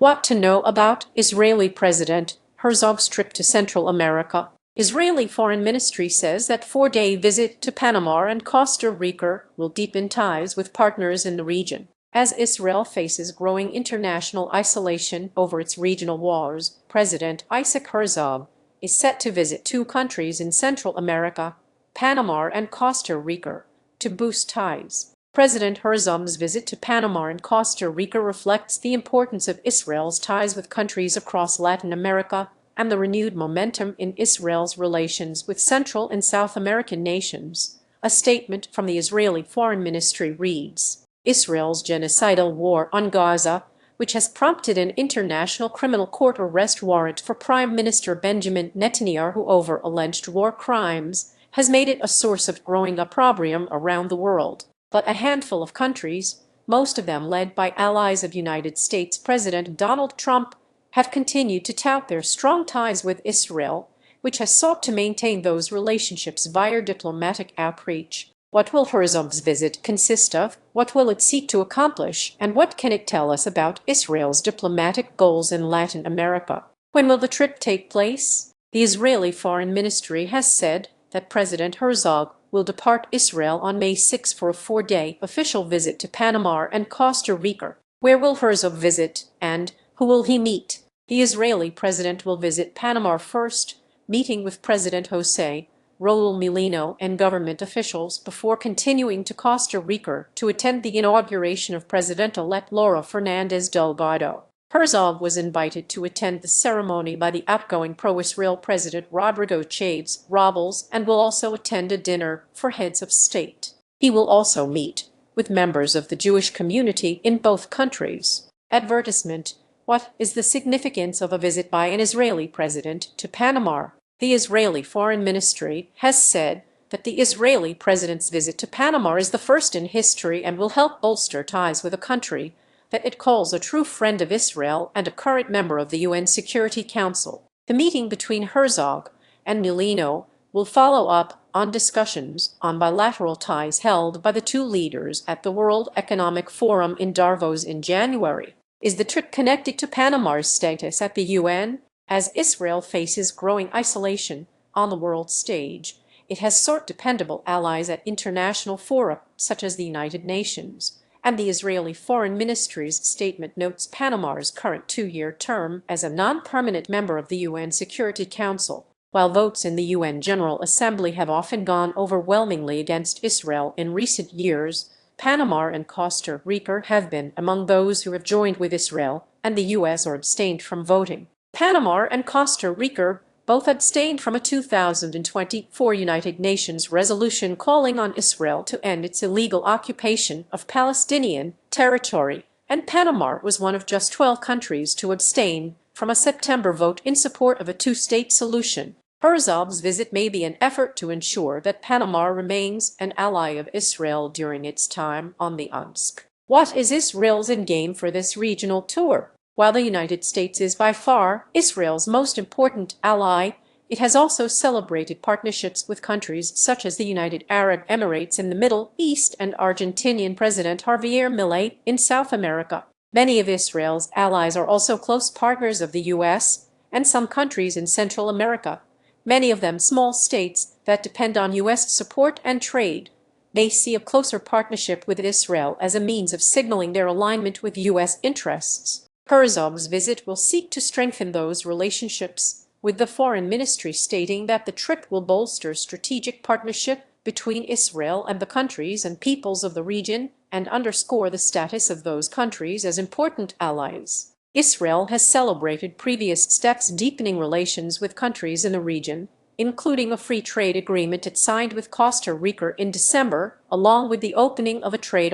What to know about Israeli President Herzog's trip to Central America. Israeli Foreign Ministry says that four-day visit to Panama and Costa Rica will deepen ties with partners in the region. As Israel faces growing international isolation over its regional wars, President Isaac Herzog is set to visit two countries in Central America, Panama and Costa Rica, to boost ties. President Herzog's visit to Panama and Costa Rica reflects the importance of Israel's ties with countries across Latin America and the renewed momentum in Israel's relations with Central and South American nations. A statement from the Israeli Foreign Ministry reads, Israel's genocidal war on Gaza, which has prompted an international criminal court arrest warrant for Prime Minister Benjamin Netanyahu over alleged war crimes, has made it a source of growing opprobrium around the world. But a handful of countries, most of them led by allies of United States President Donald Trump, have continued to tout their strong ties with Israel, which has sought to maintain those relationships via diplomatic outreach. What will Herzog's visit consist of? What will it seek to accomplish? And what can it tell us about Israel's diplomatic goals in Latin America? When will the trip take place? The Israeli Foreign Ministry has said that President Herzog will depart Israel on May 6 for a four-day official visit to Panama and Costa Rica. Where will Herzog visit, and who will he meet? The Israeli president will visit Panama first, meeting with President José Raúl Mulino and government officials before continuing to Costa Rica to attend the inauguration of President-elect Laura Fernández Delgado. Herzog was invited to attend the ceremony by the outgoing pro-Israel President Rodrigo Chaves Robles and will also attend a dinner for heads of state. He will also meet with members of the Jewish community in both countries. Advertisement. What is the significance of a visit by an Israeli president to Panama? The Israeli Foreign Ministry has said that the Israeli president's visit to Panama is the first in history and will help bolster ties with a country that it calls a true friend of Israel and a current member of the UN Security Council. The meeting between Herzog and Mulino will follow up on discussions on bilateral ties held by the two leaders at the World Economic Forum in Davos in January. Is the trip connected to Panama's status at the UN? As Israel faces growing isolation on the world stage, it has sought dependable allies at international fora such as the United Nations. And the Israeli Foreign Ministry's statement notes Panama's current two-year term as a non-permanent member of the UN Security Council. While votes in the UN General Assembly have often gone overwhelmingly against Israel in recent years, Panama and Costa Rica have been among those who have joined with Israel and the US or abstained from voting. Panama and Costa Rica both abstained from a 2024 United Nations resolution calling on Israel to end its illegal occupation of Palestinian territory, and Panama was one of just 12 countries to abstain from a September vote in support of a two-state solution. Herzog's visit may be an effort to ensure that Panama remains an ally of Israel during its time on the UNSC. What is Israel's endgame for this regional tour? While the United States is by far Israel's most important ally, it has also celebrated partnerships with countries such as the United Arab Emirates in the Middle East and Argentinian President Javier Milei in South America. Many of Israel's allies are also close partners of the US and some countries in Central America, many of them small states that depend on US support and trade. They see a closer partnership with Israel as a means of signaling their alignment with US interests. Herzog's visit will seek to strengthen those relationships, with the Foreign Ministry stating that the trip will bolster strategic partnership between Israel and the countries and peoples of the region and underscore the status of those countries as important allies. Israel has celebrated previous steps deepening relations with countries in the region, including a free trade agreement it signed with Costa Rica in December, along with the opening of a trade